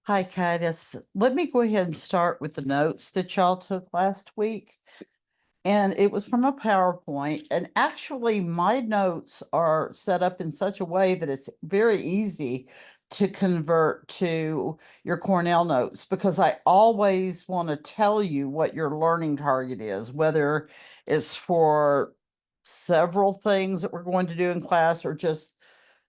Hi, Candace. Let me go ahead and start with the notes that y'all took last week. And it was from a PowerPoint. And actually, my notes are set up in such a way that it's very easy to convert to your Cornell notes because I always want to tell you what your learning target is, whether it's for several things that we're going to do in class or just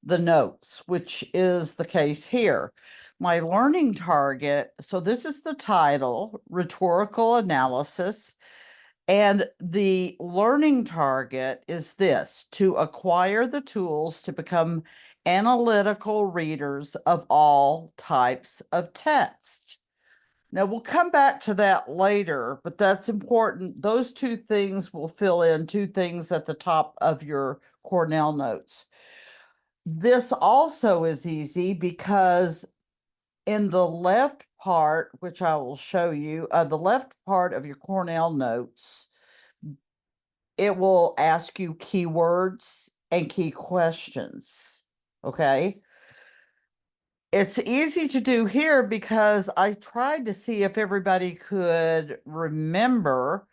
the notes, which is the case here. My learning target, so this is the title, Rhetorical Analysis, and the learning target is this: to acquire the tools to become analytical readers of all types of text. Now, we'll come back to that later, but that's important. Those two things will fill in two things at the top of your Cornell notes. This also is easy because in the left part, which I will show you, the left part of your Cornell notes, it will ask you keywords and key questions. Okay. It's easy to do here because I tried to see if everybody could remember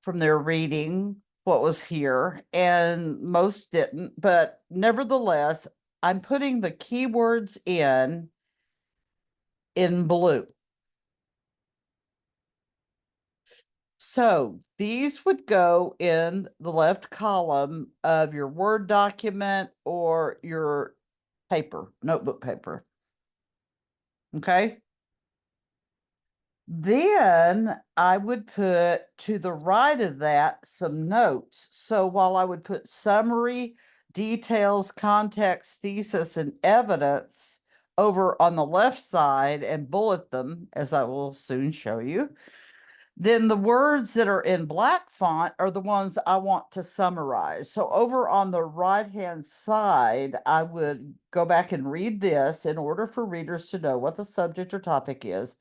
from their reading what was here, and most didn't. But nevertheless, I'm putting the keywords in blue. So these would go in the left column of your Word document or your paper, notebook paper. Okay. Then I would put to the right of that some notes. So while I would put summary, details, context, thesis, and evidence over on the left side and bullet them, as I will soon show you, then the words that are in black font are the ones I want to summarize. So over on the right-hand side, I would go back and read this in order for readers to know what the subject or topic is.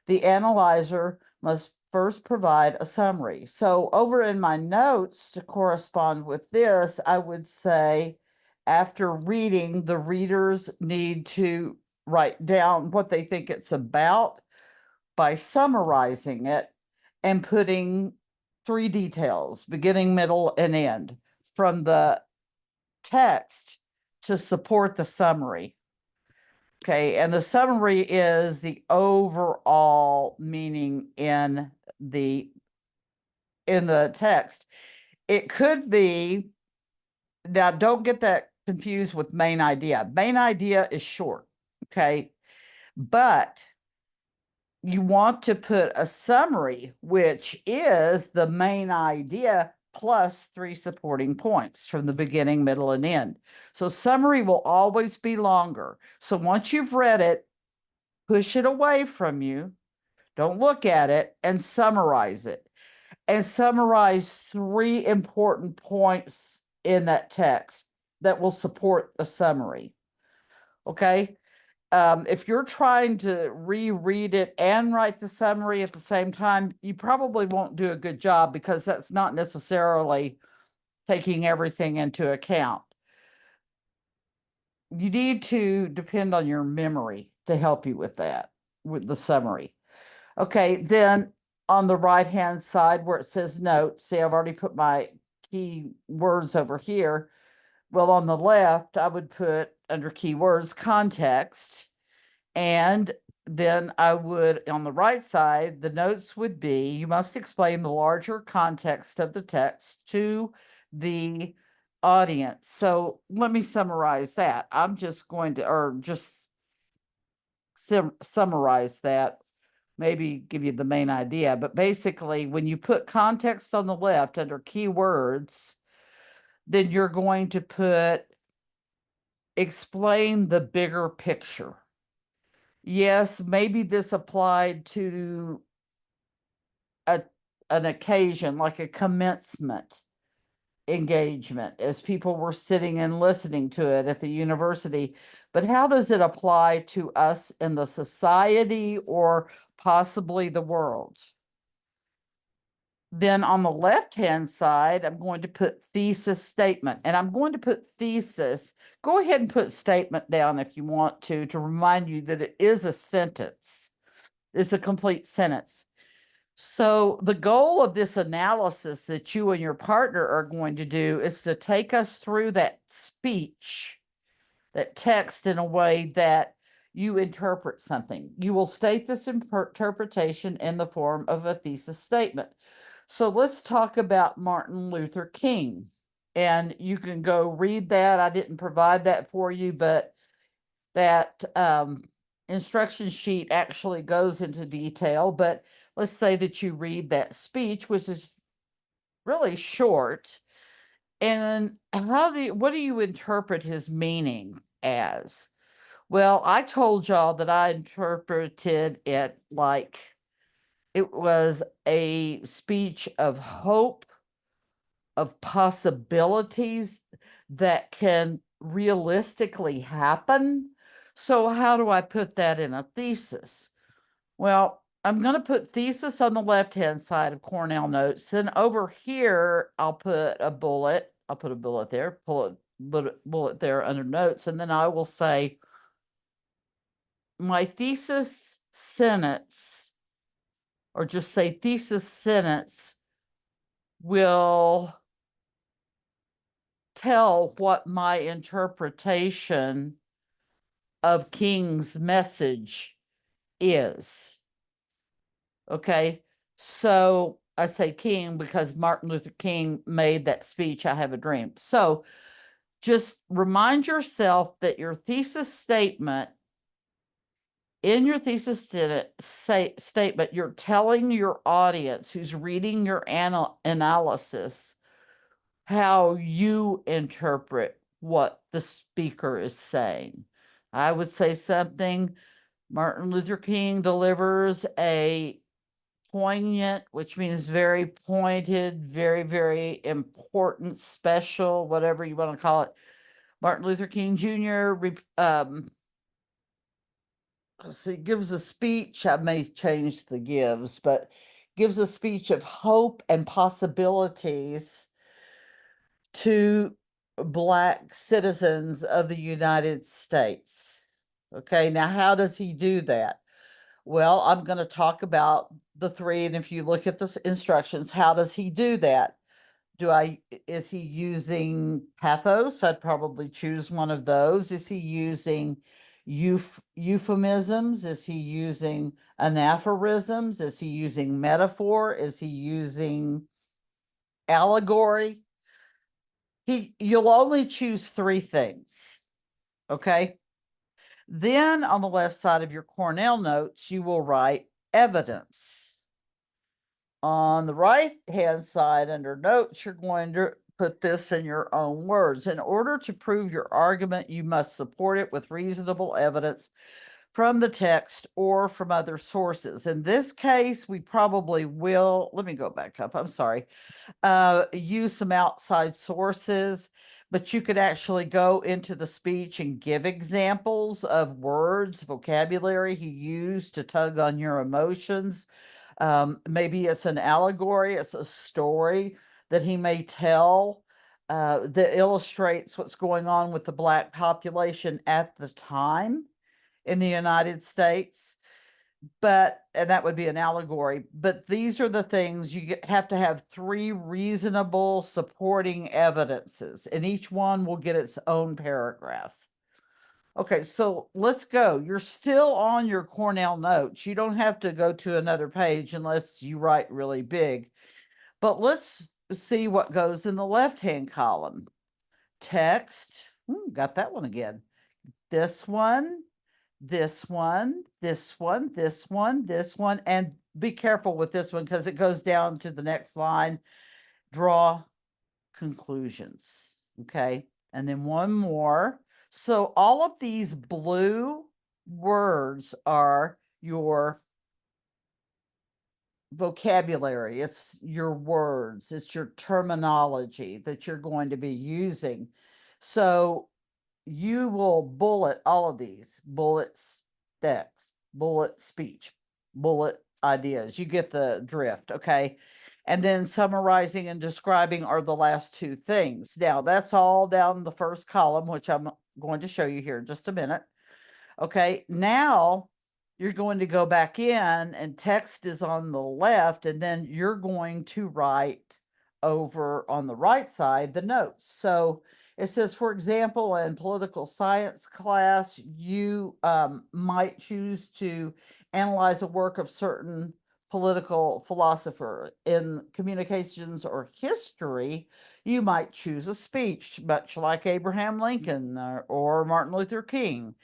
The analyzer must first provide a summary. So over in my notes to correspond with this, I would say, after reading, the readers need to write down what they think it's about by summarizing it and putting three details, beginning, middle, and end, from the text to support the summary. Okay, and the summary is the overall meaning the text. It could be, now don't get that confused with main idea. Main idea is short, okay? But you want to put a summary, which is the main idea plus three supporting points from the beginning, middle, and end. So summary will always be longer. So once you've read it, push it away from you, don't look at it, and summarize it. And summarize three important points in that text that will support the summary. Okay. If you're trying to reread it and write the summary at the same time, you probably won't do a good job because that's not necessarily taking everything into account. You need to depend on your memory to help you with that, with the summary. Okay, then on the right-hand side where it says notes, see, I've already put my key words over here. Well, on the left, I would put under keywords context. And then I would, on the right side, the notes would be, you must explain the larger context of the text to the audience. So let me summarize that. I'm just going to, or just summarize that, maybe give you the main idea. But basically, when you put context on the left under keywords, then you're going to put explain the bigger picture. Yes, maybe this applied to a an occasion like a commencement engagement as people were sitting and listening to it at the university. But how does it apply to us in the society or possibly the world? Then on the left-hand side, I'm going to put thesis statement, and I'm going to put thesis. Go ahead and put statement down if you want to remind you that it is a sentence. It's a complete sentence. So the goal of this analysis that you and your partner are going to do is to take us through that speech, that text, in a way that you interpret something. You will state this interpretation in the form of a thesis statement. So let's talk about Martin Luther King. And you can go read that. I didn't provide that for you, but that instruction sheet actually goes into detail. But let's say that you read that speech, which is really short. And what do you interpret his meaning as? Well, I told y'all that I interpreted it like it was a speech of hope, of possibilities that can realistically happen. So, how do I put that in a thesis? Well, I'm going to put thesis on the left-hand side of Cornell notes. Then over here, I'll put a bullet. I'll put a bullet there, bullet there under notes. And then I will say, my thesis sentence, or just say thesis sentence, will tell what my interpretation of King's message is. Okay. So I say King because Martin Luther King made that speech, I Have a Dream. So just remind yourself that your thesis statement, in your thesis statement, you're telling your audience who's reading your analysis how you interpret what the speaker is saying. I would say something, Martin Luther King delivers a poignant, which means very pointed, very, very important, special, whatever you want to call it. Martin Luther King Jr. Gives a speech. I may change the gives, but gives a speech of hope and possibilities to Black citizens of the United States. Okay, now how does he do that? Well, I'm going to talk about the three, and if you look at the instructions, how does he do that? Is he using pathos? I'd probably choose one of those. Is he using euphemisms? Is he using anaphorisms? Is he using metaphor? Is he using allegory? You'll only choose three things. Okay. Then on the left side of your Cornell notes, you will write evidence. On the right-hand side under notes, you're going to put this in your own words. In order to prove your argument, you must support it with reasonable evidence from the text or from other sources. In this case, we probably will, let me go back up, I'm sorry, use some outside sources, but you could actually go into the speech and give examples of words, vocabulary he used to tug on your emotions. Maybe it's an allegory, it's a story that he may tell that illustrates what's going on with the Black population at the time in the United States. And that would be an allegory. But these are the things have to have three reasonable supporting evidences, and each one will get its own paragraph. Okay, so let's go. You're still on your Cornell notes. You don't have to go to another page unless you write really big. But let's see what goes in the left-hand column. Text. Got that one again. This one, this one, this one, this one, this one, and be careful with this one because it goes down to the next line. Draw conclusions. Okay, and then one more. So all of these blue words are your vocabulary. It's your words. It's your terminology that you're going to be using. So you will bullet all of these. Bullets, text, bullet speech, bullet ideas. You get the drift, okay? And then summarizing and describing are the last two things. Now, that's all down the first column, which I'm going to show you here in just a minute. Okay, now you're going to go back in and text is on the left, and then you're going to write over on the right side the notes. So it says, for example, in political science class, you might choose to analyze a work of certain political philosopher. In communications or history, you might choose a speech, much like Abraham Lincoln or Martin Luther King.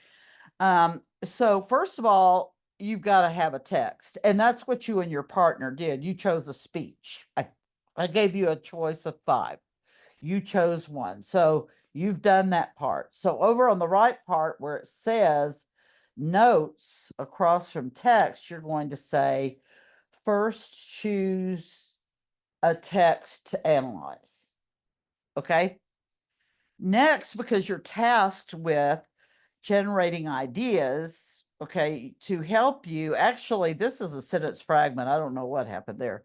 So first of all, you've got to have a text, and that's what you and your partner did. You chose a speech. I gave you a choice of 5. You chose one. So you've done that part. So over on the right part where it says notes across from text, you're going to say, first choose a text to analyze. Okay. Next, because you're tasked with generating ideas, okay, to help you. Actually, this is a sentence fragment. I don't know what happened there.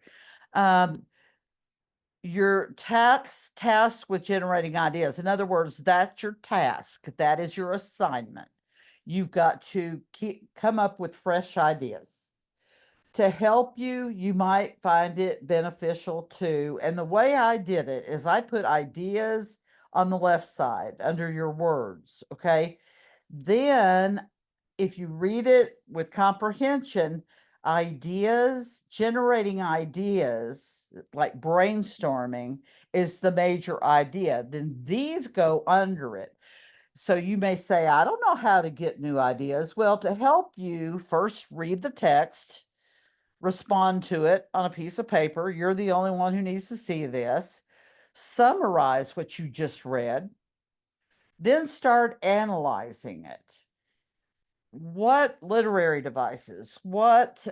Your tasked with generating ideas. In other words, that's your task. That is your assignment. You've got to come up with fresh ideas. To help you, you might find it beneficial too. And the way I did it is I put ideas on the left side under your words, okay? Then, if you read it with comprehension, generating ideas, like brainstorming, is the major idea. Then these go under it. So you may say, I don't know how to get new ideas. Well, to help you, first read the text, respond to it on a piece of paper. You're the only one who needs to see this. Summarize what you just read, then start analyzing it. What literary devices, what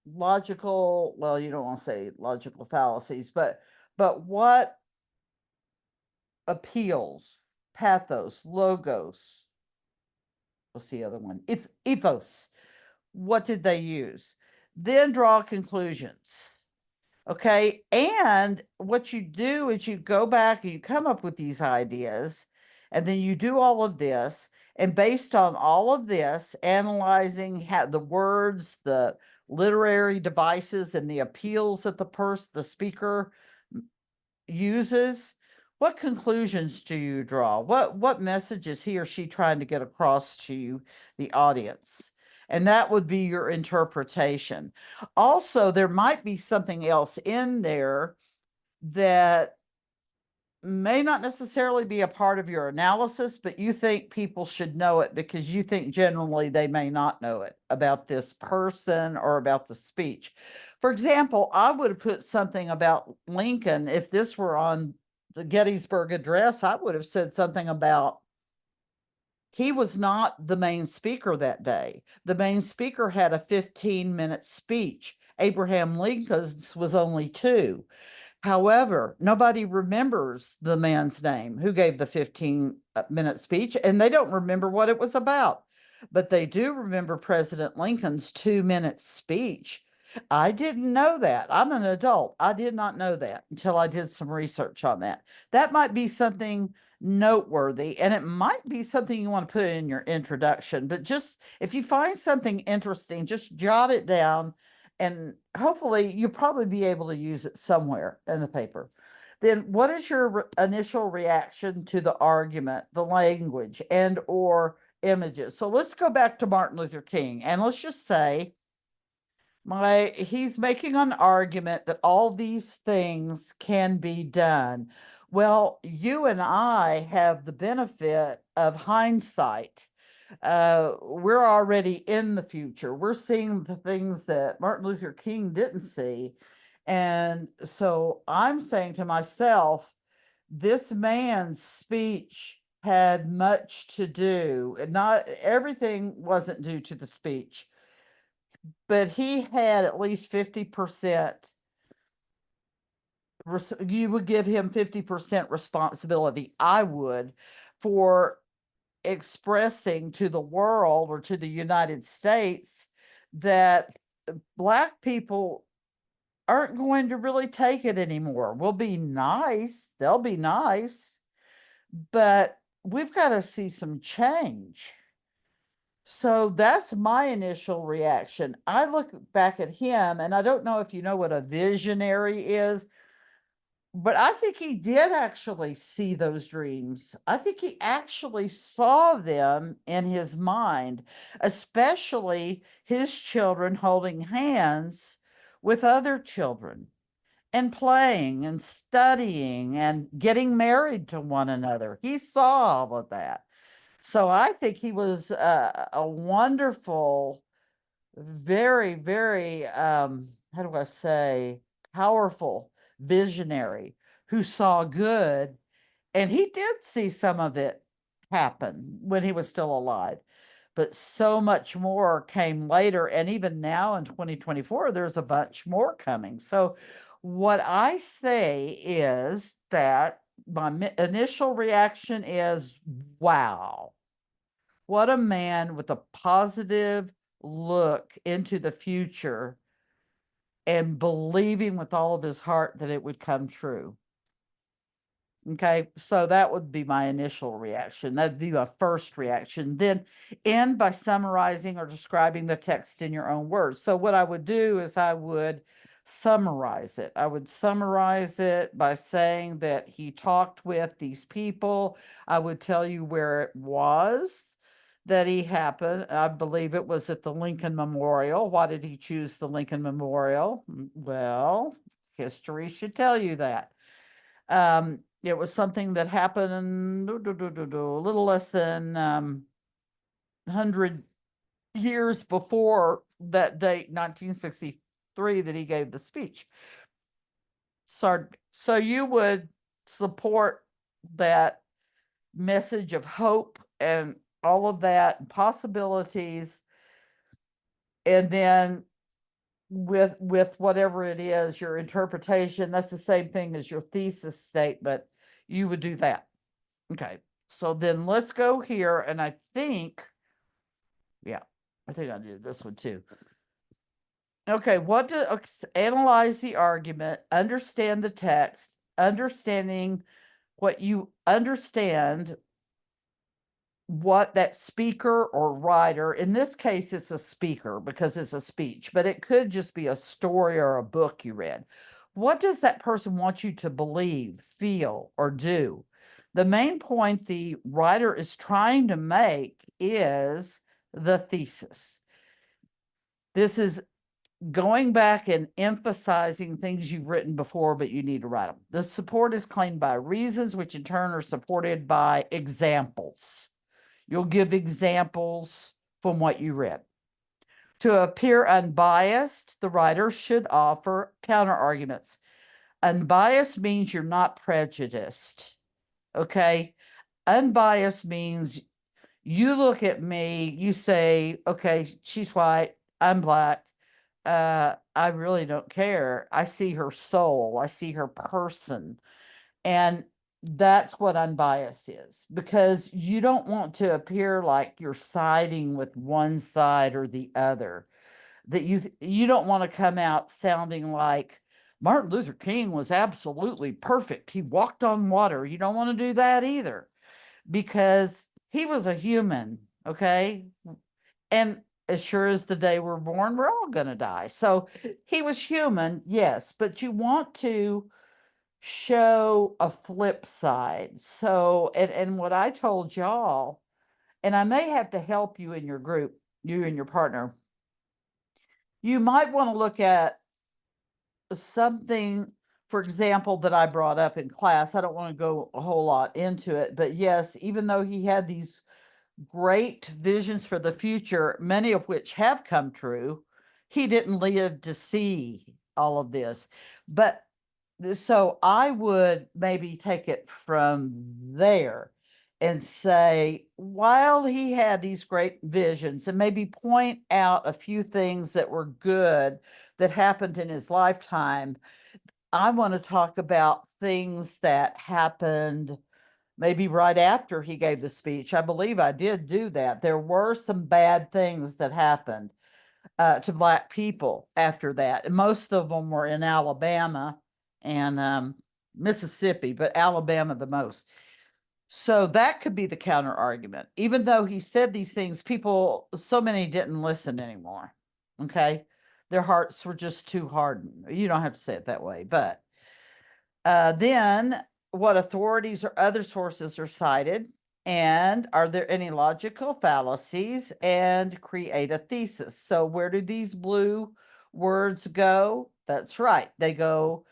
logical, well, you don't want to say logical fallacies, but what appeals, pathos, logos, what's the other one? Ethos. What did they use? Then draw conclusions. Okay. And what you do is you go back and you come up with these ideas, and then you do all of this. And based on all of this, analyzing the words, the literary devices, and the appeals that the speaker uses, what conclusions do you draw? What message is he or she trying to get across to you, the audience? And that would be your interpretation. Also, there might be something else in there that may not necessarily be a part of your analysis, but you think people should know it because you think generally they may not know it about this person or about the speech. For example, I would have put something about Lincoln. If this were on the Gettysburg Address, I would have said something about he was not the main speaker that day. The main speaker had a 15-minute speech. Abraham Lincoln's was only 2. However, nobody remembers the man's name who gave the 15-minute speech, and they don't remember what it was about. But they do remember President Lincoln's 2-minute speech. I didn't know that. I'm an adult. I did not know that until I did some research on that. That might be something noteworthy, and it might be something you want to put in your introduction. But just if you find something interesting, just jot it down, and hopefully you'll probably be able to use it somewhere in the paper. Then what is your initial reaction to the argument, the language, and or images? So let's go back to Martin Luther King, and let's just say he's making an argument that all these things can be done. Well, you and I have the benefit of hindsight. We're already in the future. We're seeing the things that Martin Luther King didn't see. And so I'm saying to myself, this man's speech had much to do, and not everything wasn't due to the speech, but he had at least 50%. You would give him 50% responsibility, I would, for expressing to the world or to the United States that Black people aren't going to really take it anymore. We'll be nice, they'll be nice, but we've got to see some change. So that's my initial reaction. I look back at him, and I don't know if you know what a visionary is, but I think he did actually see those dreams. I think he actually saw them in his mind, especially his children holding hands with other children and playing and studying and getting married to one another. He saw all of that. So I think he was a wonderful, very, very, how do I say, powerful visionary who saw good. And he did see some of it happen when he was still alive. But so much more came later. And even now in 2024, there's a bunch more coming. So, what I say is that my initial reaction is wow, what a man with a positive look into the future and believing with all of his heart that it would come true. Okay, so that would be my initial reaction. That'd be my first reaction. Then end by summarizing or describing the text in your own words. So, what I would do is I would summarize it. I would summarize it by saying that he talked with these people. I would tell you where it was that he happened. I believe it was at the Lincoln Memorial. Why did he choose the Lincoln Memorial? Well, history should tell you that. It was something that happened a little less than 100 years before that date, 1963, that he gave the speech. So you would support that message of hope and all of that and possibilities, and then with whatever it is, your interpretation, that's the same thing as your thesis statement. You would do that. Okay. So then let's go here. And I think, yeah, I think I did this one too. Okay. Analyze the argument, understand the text, understanding what you understand, what that speaker or writer, in this case, it's a speaker because it's a speech, but it could just be a story or a book you read. What does that person want you to believe, feel, or do? The main point the writer is trying to make is the thesis. This is going back and emphasizing things you've written before, but you need to write them. The support is claimed by reasons, which in turn are supported by examples. You'll give examples from what you read. To appear unbiased, the writer should offer counter arguments. Unbiased means you're not prejudiced. Okay. Unbiased means you look at me, you say, okay, she's white, I'm black. I really don't care. I see her soul, I see her person. And that's what unbiased is, because you don't want to appear like you're siding with one side or the other. That you don't want to come out sounding like Martin Luther King was absolutely perfect. He walked on water. You don't want to do that either, because he was a human, okay? And as sure as the day we're born, we're all going to die. So he was human, yes, but you want to show a flip side. So, and what I told y'all, and I may have to help you in your group, you and your partner, you might want to look at something, for example, that I brought up in class. I don't want to go a whole lot into it, but yes, even though he had these great visions for the future, many of which have come true, he didn't live to see all of this. But so I would maybe take it from there and say, while he had these great visions, and maybe point out a few things that were good that happened in his lifetime, I want to talk about things that happened maybe right after he gave the speech. I believe I did do that. There were some bad things that happened. to Black people after that. And most of them were in Alabama and Mississippi, but Alabama the most. So that could be the counter argument. Even though he said these things, people, so many didn't listen anymore. Okay. Their hearts were just too hardened. You don't have to say it that way, but then what authorities or other sources are cited? And are there any logical fallacies? And create a thesis. So, where do these blue words go? That's right. They go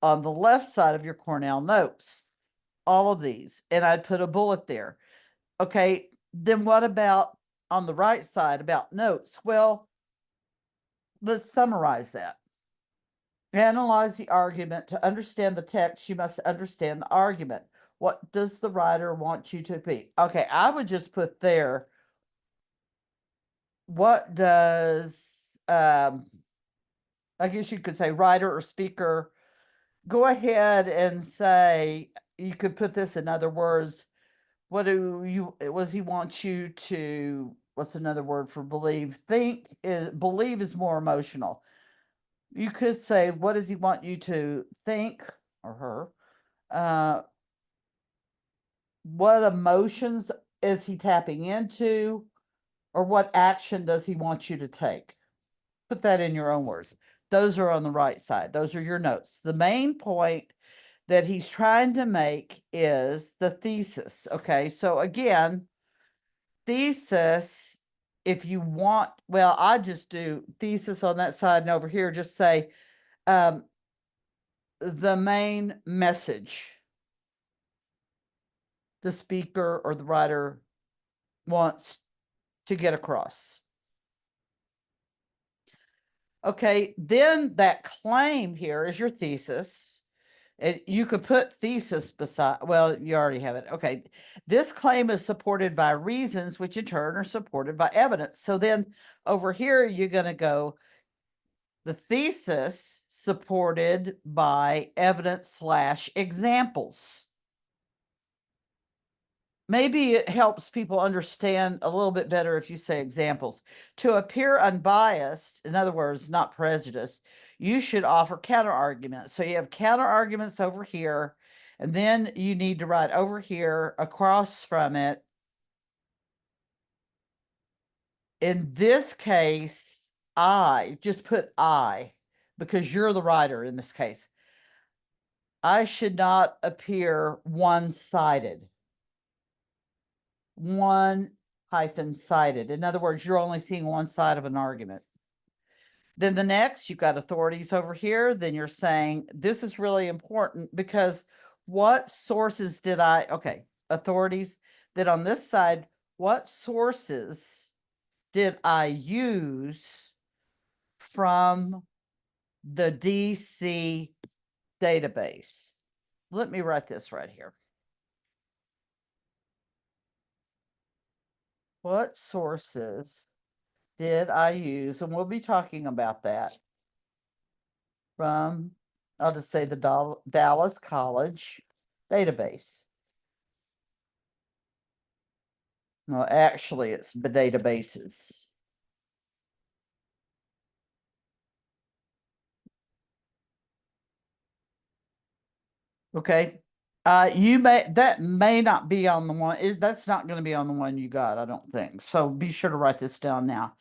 on the left side of your Cornell notes. All of these. And I'd put a bullet there. Okay. Then what about on the right side about notes? Well, let's summarize that. Analyze the argument. To understand the text, you must understand the argument. What does the writer want you to be? Okay, I would just put there, what does, I guess you could say writer or speaker, go ahead and say, you could put this in other words. What does he want you to, what's another word for believe? Believe is more emotional. You could say, what does he want you to think, or her? What emotions is he tapping into, or what action does he want you to take? Put that in your own words. Those are on the right side. Those are your notes. The main point that he's trying to make is the thesis. Okay. So again, thesis, if you want, well, I just do thesis on that side, and over here, just say the main message the speaker or the writer wants to get across. Okay, then that claim here is your thesis. And you could put thesis beside, well, you already have it. Okay, this claim is supported by reasons, which in turn are supported by evidence. So then over here, you're going to go the thesis supported by evidence slash examples. Maybe it helps people understand a little bit better if you say examples. To appear unbiased, in other words, not prejudiced, you should offer counter arguments. So you have counter arguments over here, and then you need to write over here across from it. In this case, I just put I, because you're the writer in this case. I should not appear one-sided. One-sided. In other words, you're only seeing one side of an argument. Then the next, you've got authorities over here. Then you're saying this is really important because what sources did okay, authorities. Then on this side, what sources did I use from the DC database? Let me write this right here. What sources did I use? And we'll be talking about that from, I'll just say the Dallas College database. No, actually, it's the databases. Okay. That may not be on the one, that's not going to be on the one you got, I don't think. So be sure to write this down now.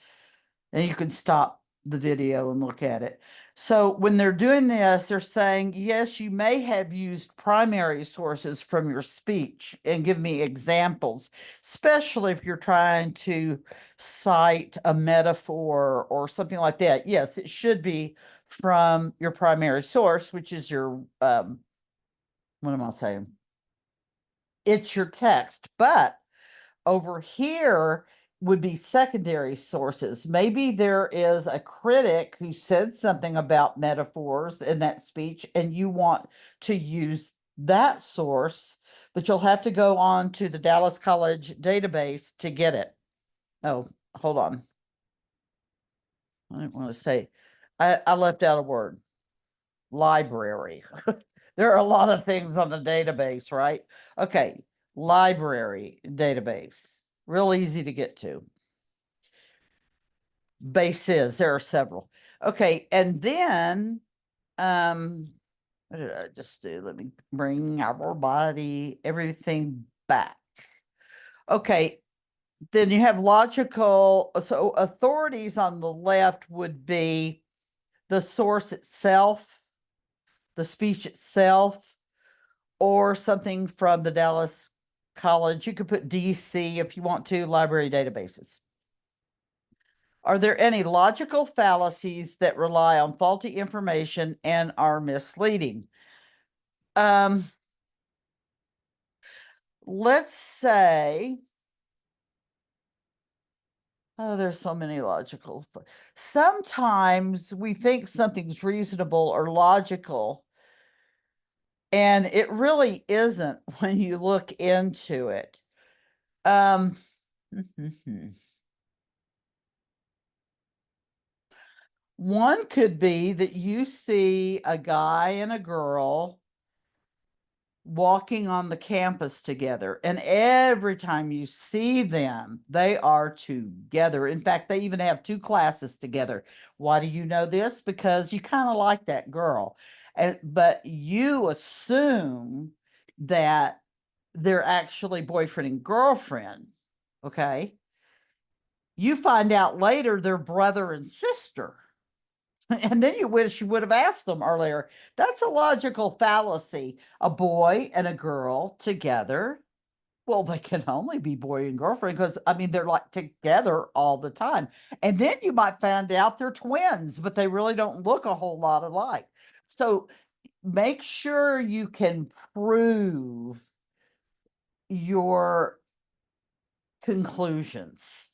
And you can stop the video and look at it. So when they're doing this, they're saying, yes, you may have used primary sources from your speech and give me examples, especially if you're trying to cite a metaphor or something like that. Yes, it should be from your primary source, which is your, what am I saying? It's your text, but over here would be secondary sources. Maybe there is a critic who said something about metaphors in that speech, and you want to use that source, but you'll have to go on to the Dallas College database to get it. Oh, hold on. I didn't want to say, I left out a word. Library. There are a lot of things on the database, right? Okay, library database. Real easy to get to. bases. There are several. Okay, and then what did I just do? Let me bring our body, everything back. Okay, then you have logical. So authorities on the left would be the source itself, the speech itself, or something from the Dallas College. You could put DC if you want to, library databases. Are there any logical fallacies that rely on faulty information and are misleading? Let's say, oh, there's so many logical. Sometimes we think something's reasonable or logical, and it really isn't when you look into it. One could be that you see a guy and a girl walking on the campus together, and every time you see them, they are together. In fact, they even have two classes together. Why do you know this? Because you kind of like that girl, but you assume that they're actually boyfriend and girlfriend. Okay, you find out later they're brother and sister. And then you wish you would have asked them earlier. That's a logical fallacy. A boy and a girl together. Well, they can only be boy and girlfriend because, I mean, they're like together all the time. And then you might find out they're twins, but they really don't look a whole lot alike. So make sure you can prove your conclusions.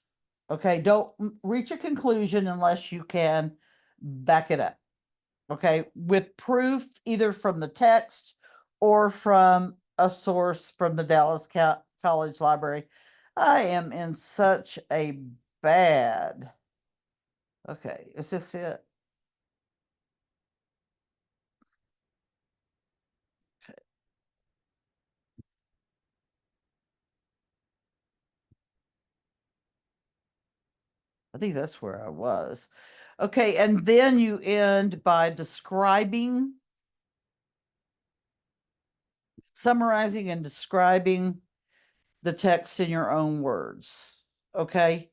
Okay. Don't reach a conclusion unless you can back it up. Okay, with proof either from the text or from a source from the Dallas College Library. I am in such a bad. Okay, is this it? Okay. I think that's where I was. Okay, and then you end by describing, summarizing, and describing the text in your own words. Okay.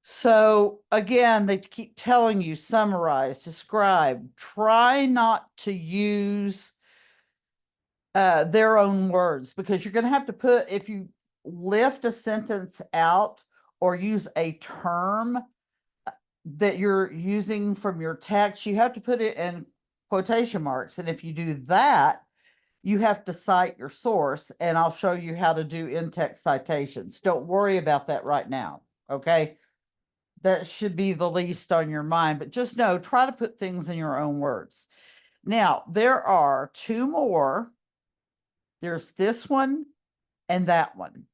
So again, they keep telling you summarize, describe, try not to use their own words because you're going to have to put, if you lift a sentence out or use a term that you're using from your text, you have to put it in quotation marks. And if you do that, you have to cite your source, and I'll show you how to do in-text citations. Don't worry about that right now. Okay. That should be the least on your mind, but just know, try to put things in your own words. Now, there are two more. There's this one and that one.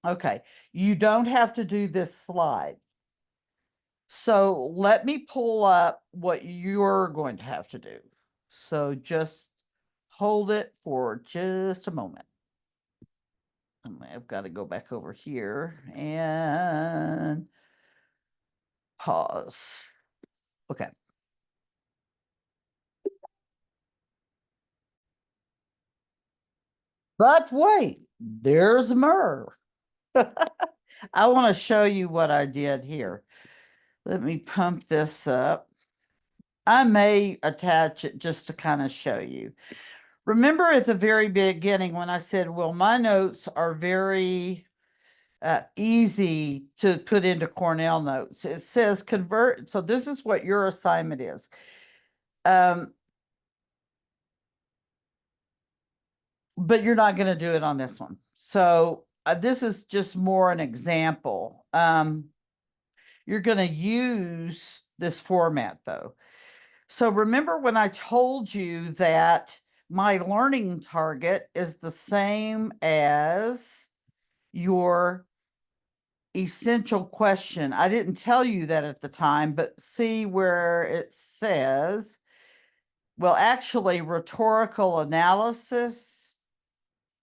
Okay, you don't have to do this slide. So let me pull up what you're going to have to do. So just hold it for just a moment. I've got to go back over here and pause. Okay. But wait, there's Merv. I want to show you what I did here. Let me pump this up. I may attach it just to kind of show you. Remember at the very beginning when I said, well, my notes are very easy to put into Cornell notes. It says convert. So this is what your assignment is. But you're not going to do it on this one. So this is just more an example. You're going to use this format though. So remember when I told you that my learning target is the same as your essential question. I didn't tell you that at the time, but see where it says, well, actually, rhetorical analysis,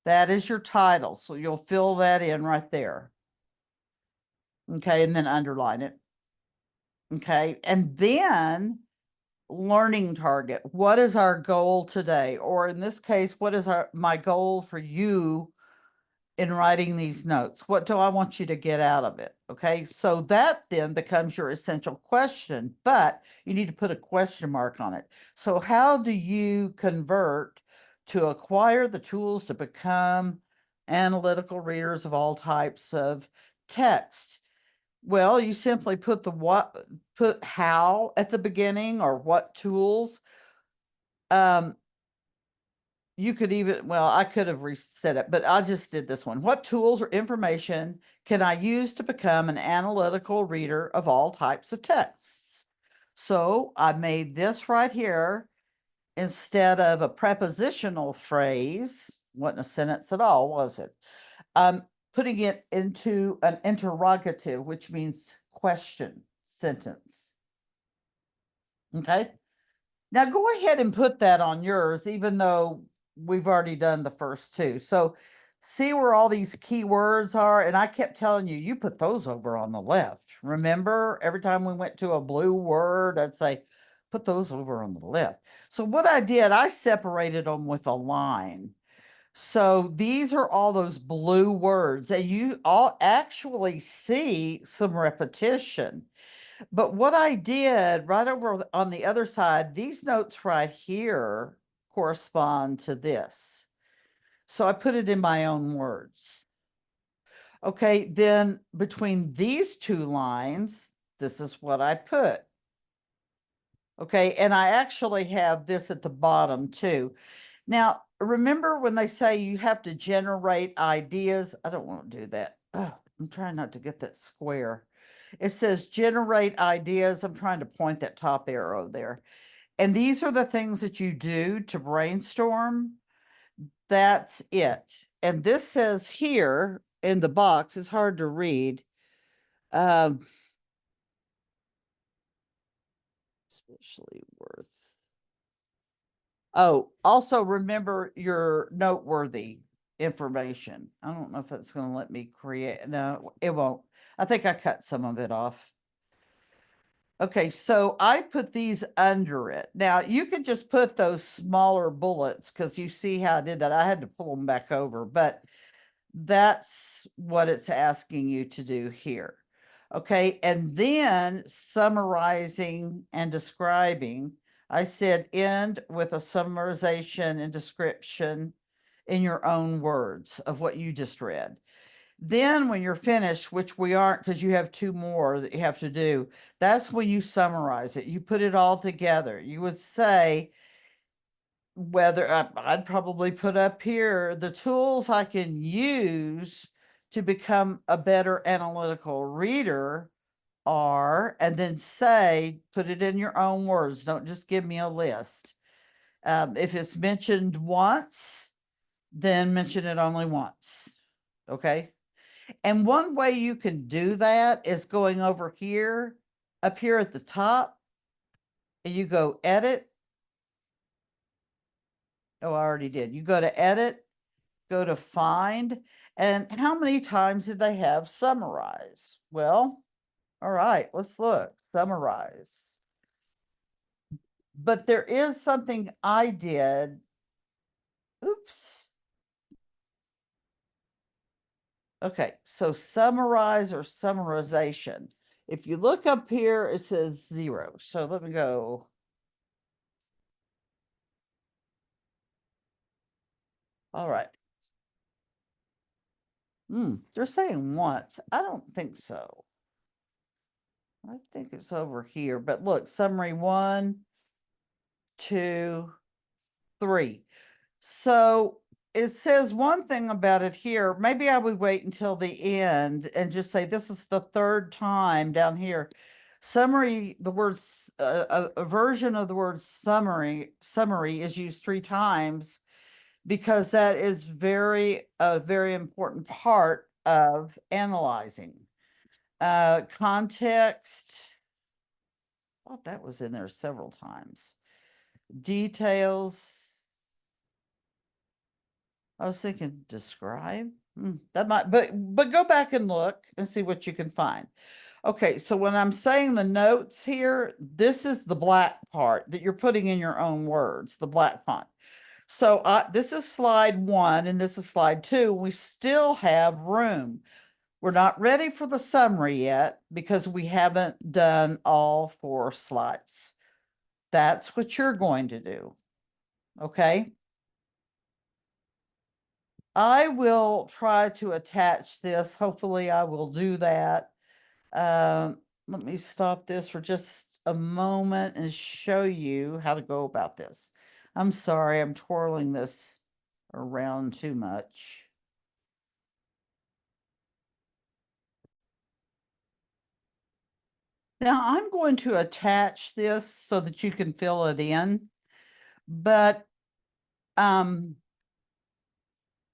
that is your title. So you'll fill that in right there. Okay, and then underline it. Okay, and then learning target. What is our goal today? Or in this case, what is my goal for you in writing these notes? What do I want you to get out of it? Okay, so that then becomes your essential question, but you need to put a question mark on it. So how do you convert to acquire the tools to become analytical readers of all types of text? Well, you simply put put how at the beginning, or what tools. You could even, well, I could have reset it, but I just did this one. What tools or information can I use to become an analytical reader of all types of texts? So I made this right here, instead of a prepositional phrase, wasn't a sentence at all, was it? I'm putting it into an interrogative, which means question sentence. Okay. Now go ahead and put that on yours, even though we've already done the first two. So see where all these keywords are? And I kept telling you, you put those over on the left. Remember, every time we went to a blue word, I'd say, put those over on the left. So what I did, I separated them with a line. So these are all those blue words, and you all actually see some repetition. But what I did right over on the other side, these notes right here correspond to this. So I put it in my own words. Okay, then between these two lines, this is what I put. Okay, and I actually have this at the bottom too. Now, remember when they say you have to generate ideas? I don't want to do that. Oh, I'm trying not to get that square. It says generate ideas. I'm trying to point that top arrow there. And these are the things that you do to brainstorm. That's it. And this says here in the box, it's hard to read. Um, especially worth. Oh, also remember your noteworthy information. I don't know if that's going to let me create. No, it won't. I think I cut some of it off. Okay, so I put these under it. Now you could just put those smaller bullets, because you see how I did that. I had to pull them back over, but that's what it's asking you to do here. Okay, and then summarizing and describing. I said end with a summarization and description in your own words of what you just read. Then when you're finished, which we aren't because you have two more that you have to do, that's when you summarize it. You put it all together. You would say, whether I'd probably put up here the tools I can use to become a better analytical reader are, and then say, put it in your own words. Don't just give me a list. If it's mentioned once, then mention it only once. Okay. And one way you can do that is going over here, up here at the top, and you go edit. Oh, I already did. You go to edit, go to find, and how many times did they have summarize? Well, all right, let's look. Summarize. But there is something I did. Oops. Okay, so summarize or summarization. If you look up here, it says 0. So let me go. All right. They're saying once. I don't think so. I think it's over here. But look, summary 1, 2, 3. So it says one thing about it here. Maybe I would wait until the end and just say this is the third time down here. Summary, the words, a version of the word summary is used 3 times, because that is a very important part of analyzing. Context, I thought that was in there several times. Details, I was thinking describe. That might, but go back and look and see what you can find. Okay, so when I'm saying the notes here, this is the black part that you're putting in your own words, the black font. So this is slide 1 and this is slide 2. We still have room. We're not ready for the summary yet because we haven't done all 4 slides. That's what you're going to do. Okay. I will try to attach this. Hopefully I will do that. Let me stop this for just a moment and show you how to go about this. I'm sorry, I'm twirling this around too much. Now I'm going to attach this so that you can fill it in, but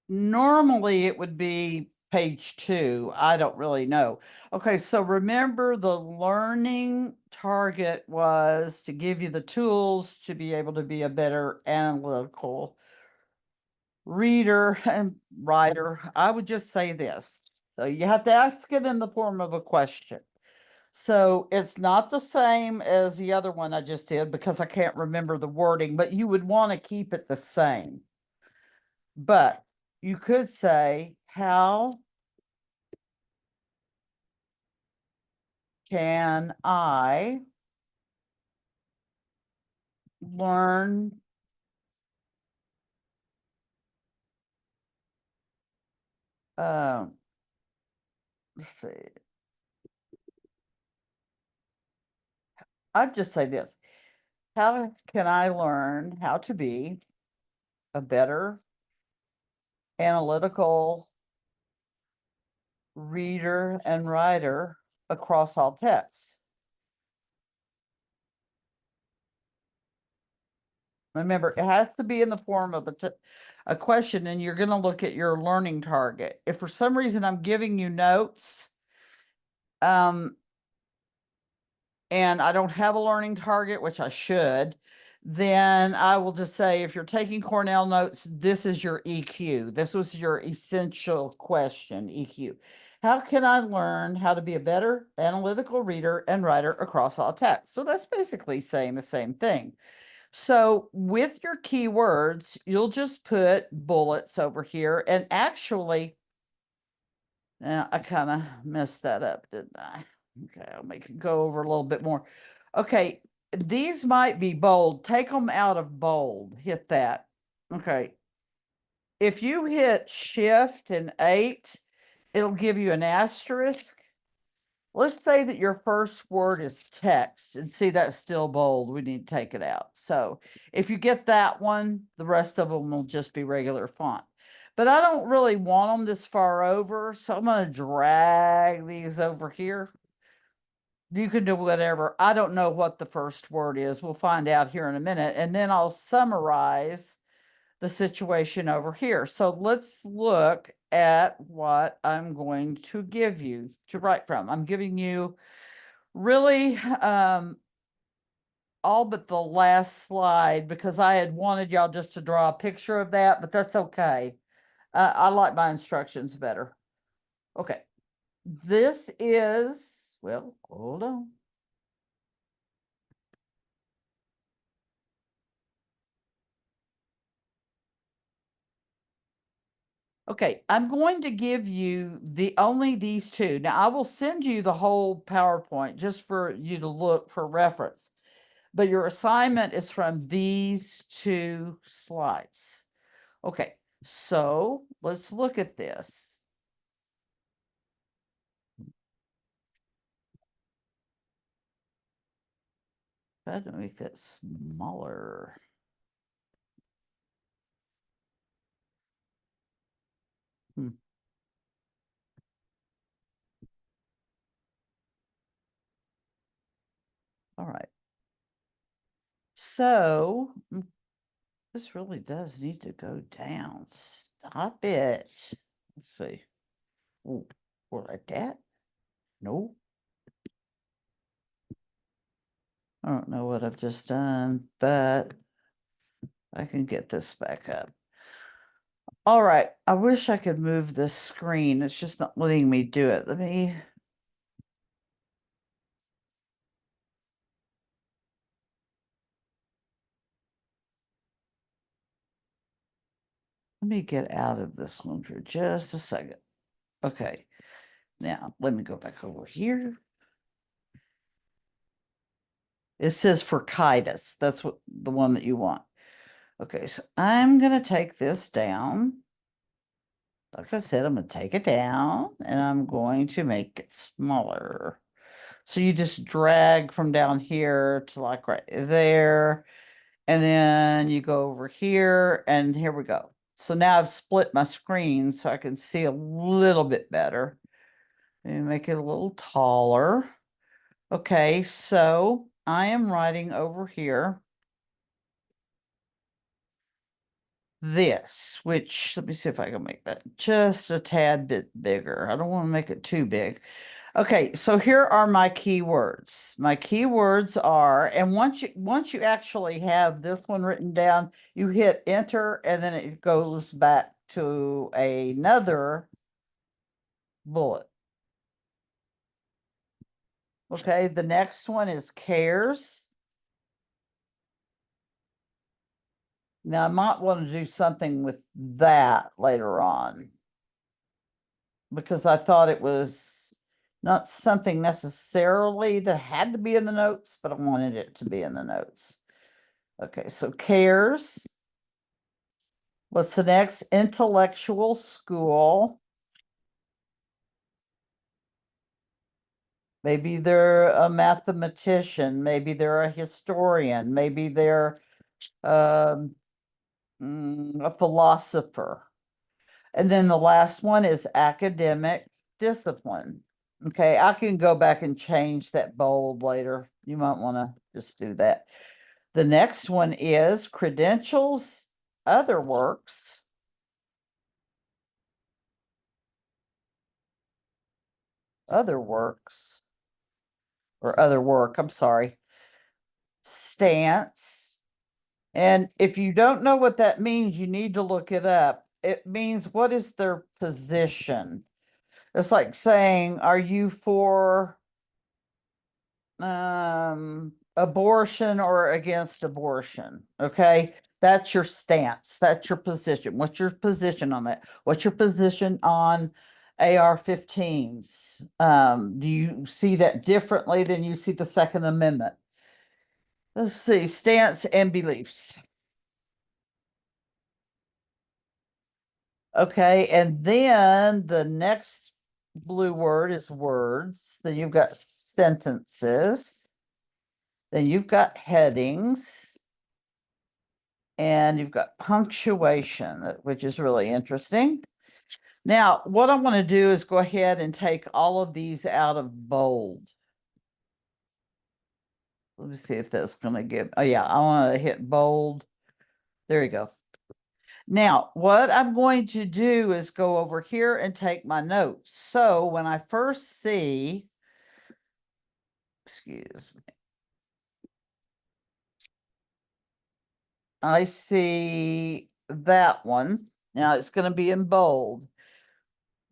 normally it would be page 2. I don't really know. Okay, so remember the learning target was to give you the tools to be able to be a better analytical reader and writer. I would just say this. So you have to ask it in the form of a question. So it's not the same as the other one I just did because I can't remember the wording, but you would want to keep it the same. But you could say, how can I learn let's see. I'd just say this. How can I learn how to be a better analytical reader and writer across all texts? Remember, it has to be in the form of a question, and you're going to look at your learning target. If for some reason I'm giving you notes, and I don't have a learning target, which I should, then I will just say, if you're taking Cornell notes, this is your EQ. This was your essential question, EQ. How can I learn how to be a better analytical reader and writer across all texts? So that's basically saying the same thing. So with your keywords, you'll just put bullets over here. And actually, I kind of messed that up, didn't I? Okay, I'll make it go over a little bit more. Okay, these might be bold. Take them out of bold. Hit that. Okay. If you hit Shift and 8, it'll give you an asterisk. Let's say that your first word is text, and see that's still bold. We need to take it out. So if you get that one, the rest of them will just be regular font. But I don't really want them this far over, so I'm going to drag these over here. You can do whatever. I don't know what the first word is. We'll find out here in a minute. And then I'll summarize the situation over here. So let's look at what I'm going to give you to write from. I'm giving you really all but the last slide because I had wanted y'all just to draw a picture of that, but that's okay. I like my instructions better. Okay. This is, well, hold on. Okay, I'm going to give you only these 2. Now I will send you the whole PowerPoint just for you to look for reference. But your assignment is from these 2 slides. Okay, so let's look at this. How do I make that smaller? All right. So this really does need to go down. Stop it. Let's see. Ooh, or like that? No. I don't know what I've just done, but I can get this back up. All right. I wish I could move this screen. It's just not letting me do it. Let me get out of this one for just a second. Okay. Now, let me go back over here. It says for Kitus. That's what the one that you want. Okay, so I'm going to take this down. Like I said, I'm going to take it down and I'm going to make it smaller. So you just drag from down here to like right there. And then you go over here and here we go. So now I've split my screen so I can see a little bit better. And make it a little taller. Okay, so I am writing over here this, which let me see if I can make that just a tad bit bigger. I don't want to make it too big. Okay, so here are my keywords. My keywords are, and once you actually have this one written down, you hit enter and then it goes back to another bullet. Okay, the next one is cares. Now I might want to do something with that later on because I thought it was not something necessarily that had to be in the notes, but I wanted it to be in the notes. Okay, so cares. What's the next? Intellectual school. Maybe they're a mathematician. Maybe they're a historian. Maybe they're um, a philosopher. And then the last one is academic discipline. Okay, I can go back and change that bold later. You might want to just do that. The next one is credentials, other works, other works, or other work, I'm sorry, stance. And if you don't know what that means, you need to look it up. It means what is their position? It's like saying, are you for abortion or against abortion? Okay, that's your stance, that's your position. What's your position on that? What's your position on AR-15s? Do you see that differently than you see the Second Amendment? Let's see, stance and beliefs. Okay, and then the next blue word is words. Then you've got sentences. Then you've got headings. And you've got punctuation, which is really interesting. Now, what I want to do is go ahead and take all of these out of bold. Let me see if that's going to give, oh yeah, I want to hit bold. There you go. Now, what I'm going to do is go over here and take my notes. So when I first see, excuse me, I see that one. Now it's going to be in bold.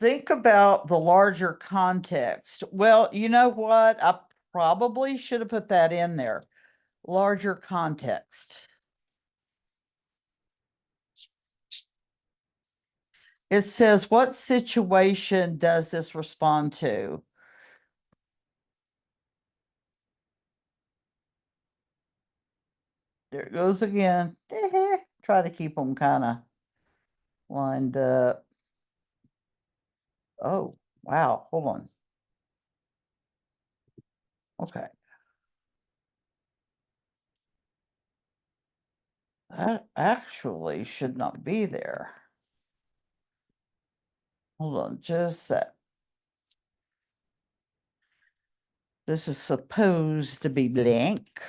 Think about the larger context. Well, you know what? I probably should have put that in there. Larger context. It says, what situation does this respond to? There it goes again. Try to keep them kind of lined up. Oh, wow. Hold on. Okay. That actually should not be there. Hold on just a sec. This is supposed to be blank.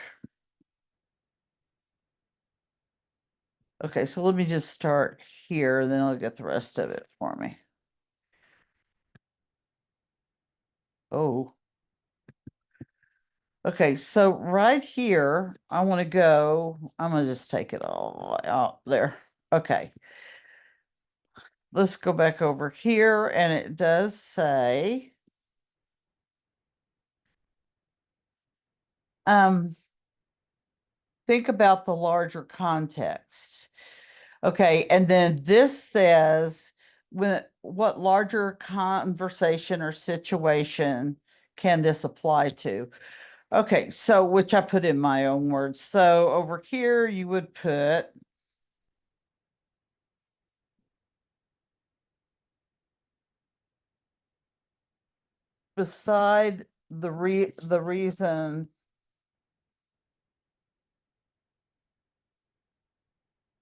Okay, so let me just start here, then I'll get the rest of it for me. Oh. Okay, so right here, I want to go, I'm going to just take it all out there. Okay. let's go back over here, and it does say, think about the larger context. Okay, and then this says, what larger conversation or situation can this apply to? Okay, so which I put in my own words. So over here, you would put beside the reason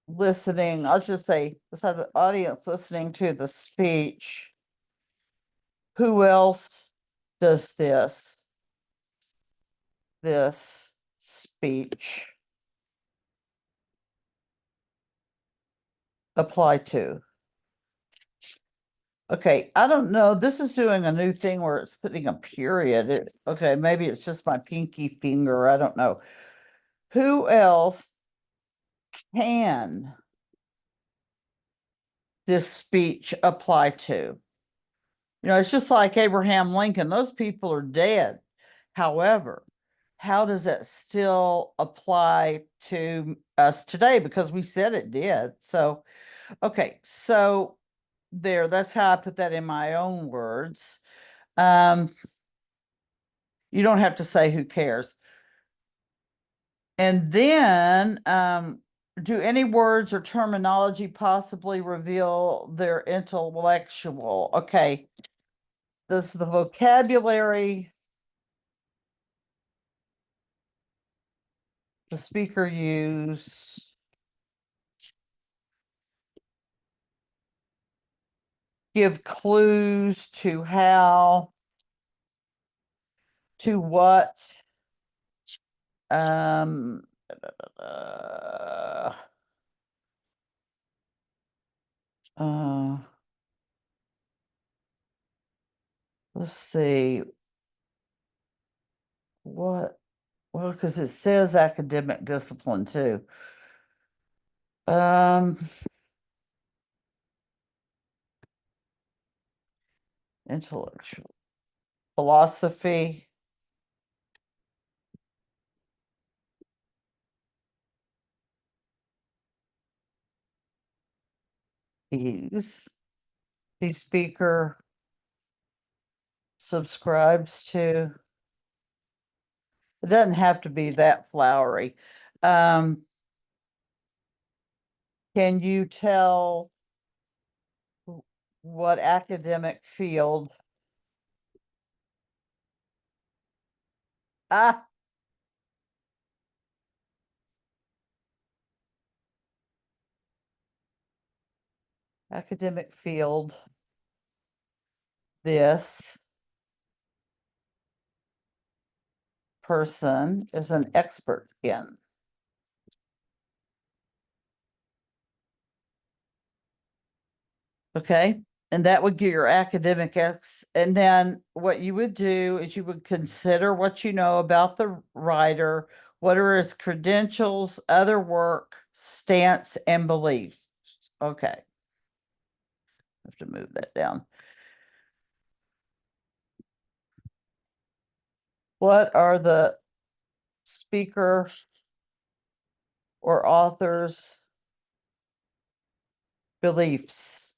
listening, I'll just say beside the audience listening to the speech, who else does this speech apply to? Okay, I don't know. This is doing a new thing where it's putting a period. Okay, maybe it's just my pinky finger. I don't know. Who else can this speech apply to? You know, it's just like Abraham Lincoln. Those people are dead. However, how does that still apply to us today? Because we said it did. So, okay, so that's how I put that in my own words. You don't have to say who cares. And then, do any words or terminology possibly reveal their intellectual? Okay, does the vocabulary the speaker use give clues to how, to what, um, uh, uh, let's see, what, well, because it says academic discipline too. Um, Intellectual philosophy, he's the speaker subscribes to. It doesn't have to be that flowery. Um, can you tell what academic field? Ah, academic field this person is an expert in. Okay. And that would get your academic and then what you would do is you would consider what you know about the writer, what are his credentials, other work, stance, and belief. Okay. I have to move that down. What are the speaker or author's beliefs?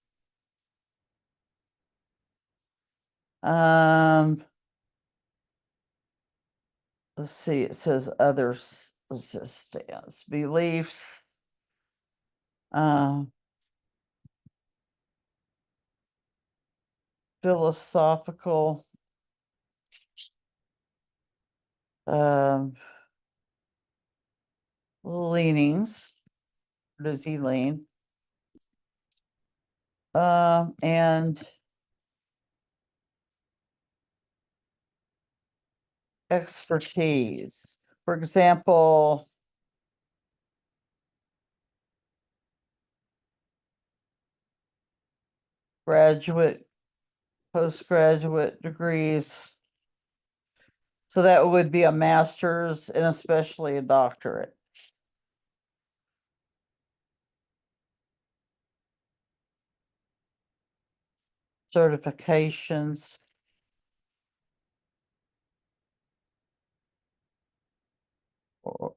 Let's see, it says others stance, beliefs, uh, philosophical, um, leanings. Does he lean? And expertise. For example, graduate, postgraduate degrees. So that would be a master's and especially a doctorate. certifications.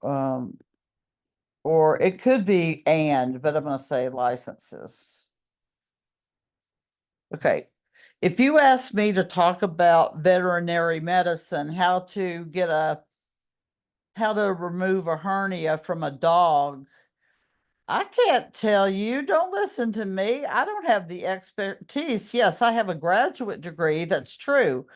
Um, or it could be but I'm gonna say licenses. Okay. If you ask me to talk about veterinary medicine, how to remove a hernia from a dog, I can't tell you. Don't listen to me. I don't have the expertise. Yes, I have a graduate degree. That's true,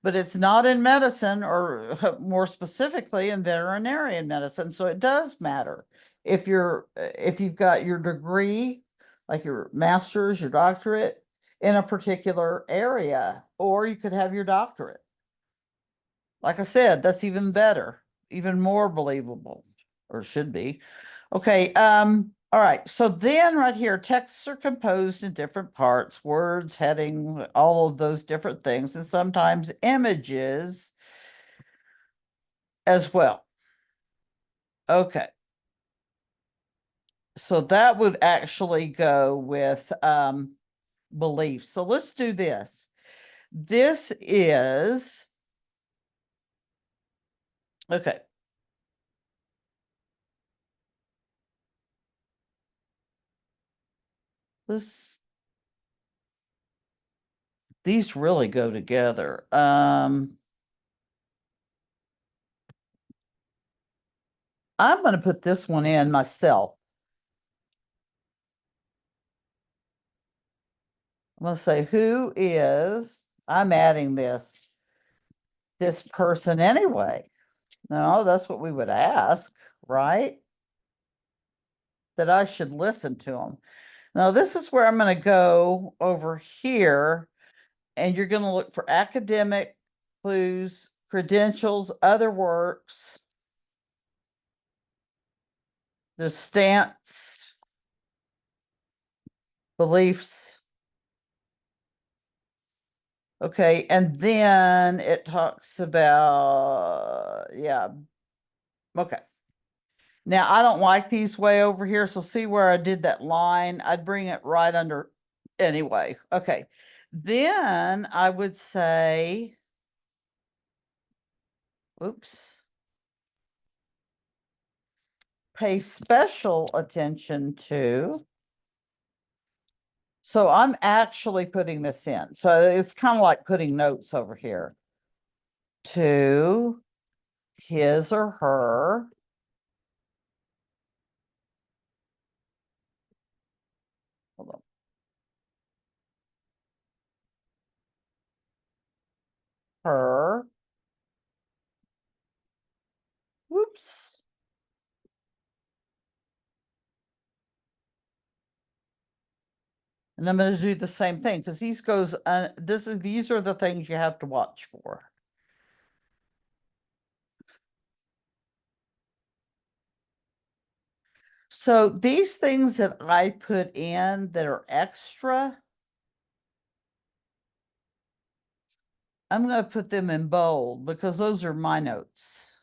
but it's not in medicine or more specifically in veterinarian medicine. So it does matter if you've got your degree, like your master's, your doctorate in a particular area, or you could have your doctorate. Like I said, that's even better, even more believable, or should be. Okay, all right. So then right here, texts are composed in different parts, words, headings, all of those different things, and sometimes images as well. Okay. So that would actually go with beliefs. So let's do this. This is okay. This these really go together. I'm going to put this one in myself. I'm going to say, who is, I'm adding this person anyway. No, that's what we would ask, right? That I should listen to them. Now, this is where I'm going to go over here, and you're going to look for academic clues, credentials, other works, the stance, beliefs. Okay, and then it talks about, yeah, okay. Now, I don't like these way over here, so see where I did that line? I'd bring it right under, anyway, okay. Then I would say, oops, pay special attention to. So I'm actually putting this in. So it's kind of like putting notes over here. To his or her hold on, her, whoops. And I'm going to do the same thing because these are the things you have to watch for. So these things that I put in that are extra, I'm going to put them in bold because those are my notes.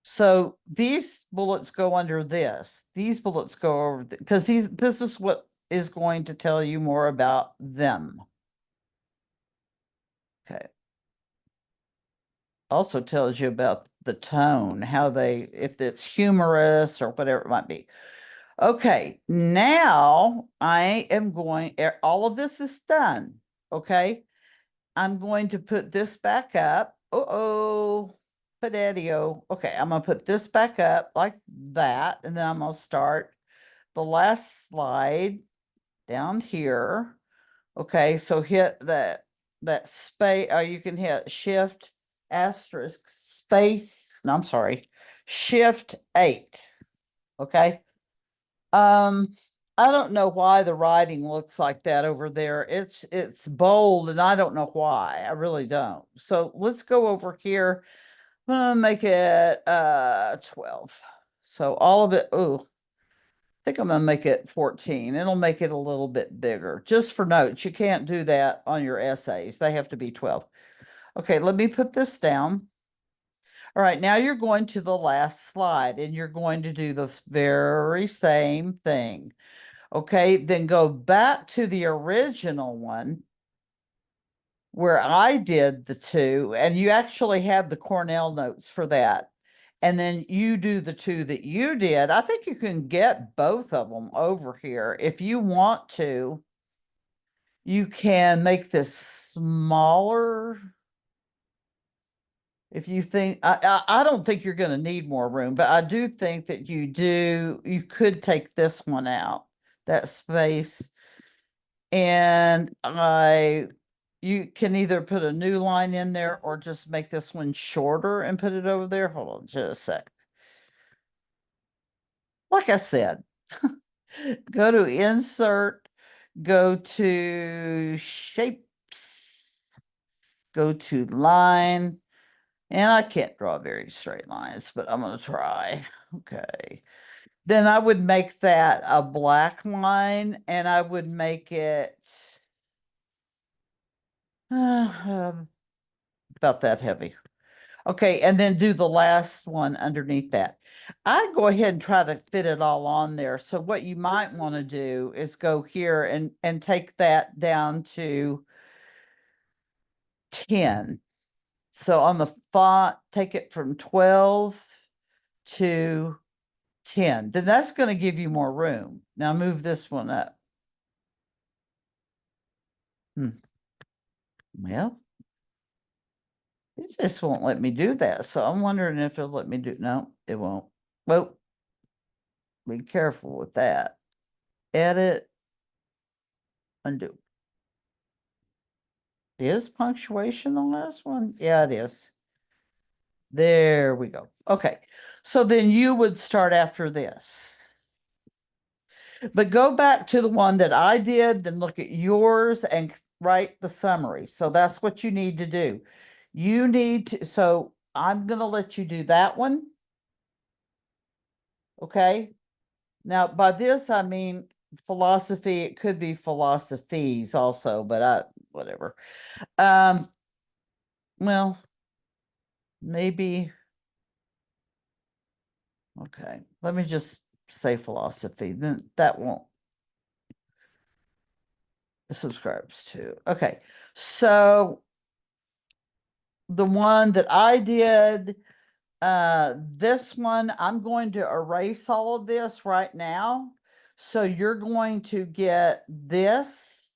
So these bullets go under this. These bullets go over because this is what is going to tell you more about them. Okay. Also tells you about the tone, if it's humorous or whatever it might be. Okay, now I am all of this is done. Okay, I'm going to put this back up. Uh-oh, Padedio. Okay, I'm gonna put this back up like that, and then I'm gonna start the last slide down here. Okay, so hit that space, you can hit shift asterisk space, no, I'm sorry, shift 8. Okay. I don't know why the writing looks like that over there. It's bold and I don't know why. I really don't. So let's go over here. I'm gonna make it 12. So all of it, oh, I think I'm gonna make it 14. It'll make it a little bit bigger. Just for notes, you can't do that on your essays. They have to be 12. Okay, let me put this down. All right, now you're going to the last slide and you're going to do the very same thing. Okay, then go back to the original one where I did the two, and you actually have the Cornell notes for that. And then you do the two that you did. I think you can get both of them over here. If you want to, you can make this smaller. If you think, I don't think you're going to need more room, but I do think that you could take this one out, that space. And you can either put a new line in there or just make this one shorter and put it over there. Hold on just a sec. Like I said, go to insert, go to shapes, go to line, and I can't draw very straight lines, but I'm going to try. Okay. Then I would make that a black line, and I would make it about that heavy. Okay, and then do the last one underneath that. I go ahead and try to fit it all on there. So what you might want to do is go here and take that down to 10. So on the font, take it from 12 to 10. Then that's going to give you more room. Now move this one up. Well, it just won't let me do that. So I'm wondering if it'll let me do, no, it won't. Well, be careful with that. Edit, undo. Is punctuation the last one? Yeah, it is. There we go. Okay. So then you would start after this. But go back to the one that I did, then look at yours and write the summary. So that's what you need to do. You need to, so I'm going to let you do that one. Okay. Now, by this, I mean philosophy. It could be philosophies also, but whatever. Well, maybe. Okay, let me just say philosophy, then that won't. It subscribes to. Okay, so the one that I did, this one, I'm going to erase all of this right now. So you're going to get this,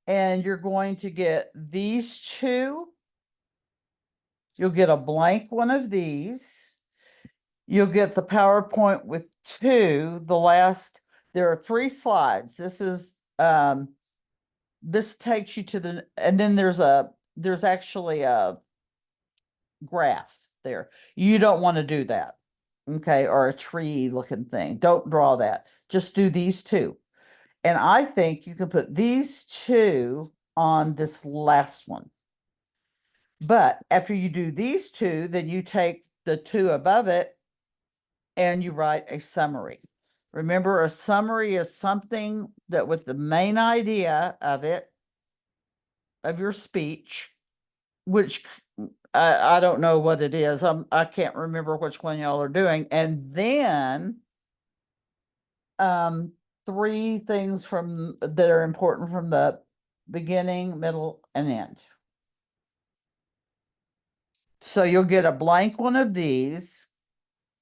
and you're going to get these two. You'll get a blank one of these. You'll get the PowerPoint with two, there are 3 slides. This takes you to and then there's actually a graph there. You don't want to do that. Okay, or a tree looking thing. Don't draw that. Just do these two. And I think you can put these two on this last one. But after you do these two, then you take the two above it and you write a summary. Remember, a summary is something that with the main idea of it, of your speech, which I don't know what it is. I can't remember which one y'all are doing. And then 3 things that are important from the beginning, middle, and end. So you'll get a blank one of these.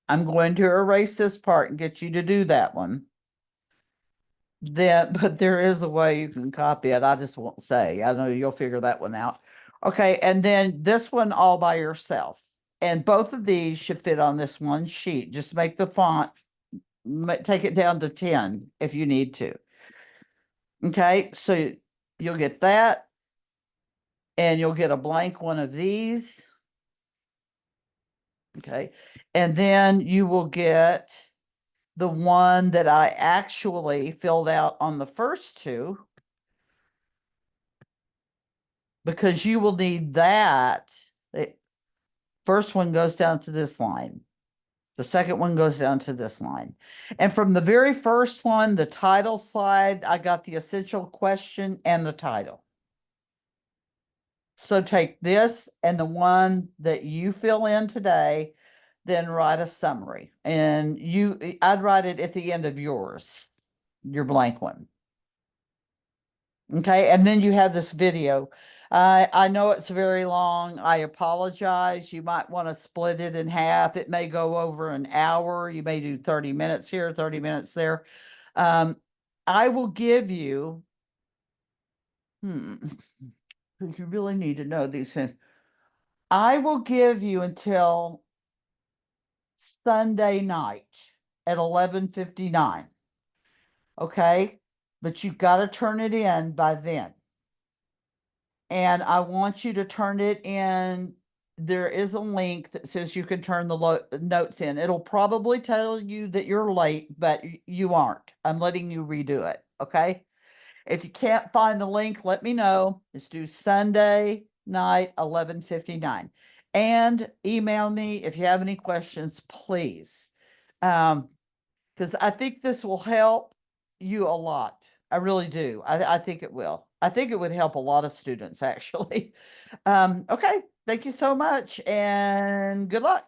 I'm going to erase this part and get you to do that one. But there is a way you can copy it. I just won't say. I know you'll figure that one out. Okay, and then this one all by yourself. And both of these should fit on this one sheet. Just make the font, take it down to 10 if you need to. Okay, so you'll get that, and you'll get a blank one of these. Okay, and then you will get the one that I actually filled out on the first two, because you will need that. The first one goes down to this line. The second one goes down to this line. And from the very first one, the title slide, I got the essential question and the title. So take this and the one that you fill in today, then write a summary. And I'd write it at the end of yours. your blank one. Okay, and then you have this video. I know it's very long. I apologize. You might want to split it in half. It may go over an hour. You may do 30 minutes here, 30 minutes there. I will give you, because you really need to know these things. I will give you until Sunday night at 11:59. Okay, but you've got to turn it in by then. And I want you to turn it in. There is a link that says you can turn the notes in. It'll probably tell you that you're late, but you aren't. I'm letting you redo it. Okay. If you can't find the link, let me know. It's due Sunday night, 11:59. And email me if you have any questions, please. Because I think this will help you a lot. I really do. I think it will. I think it would help a lot of students, actually. Okay. Thank you so much and good luck.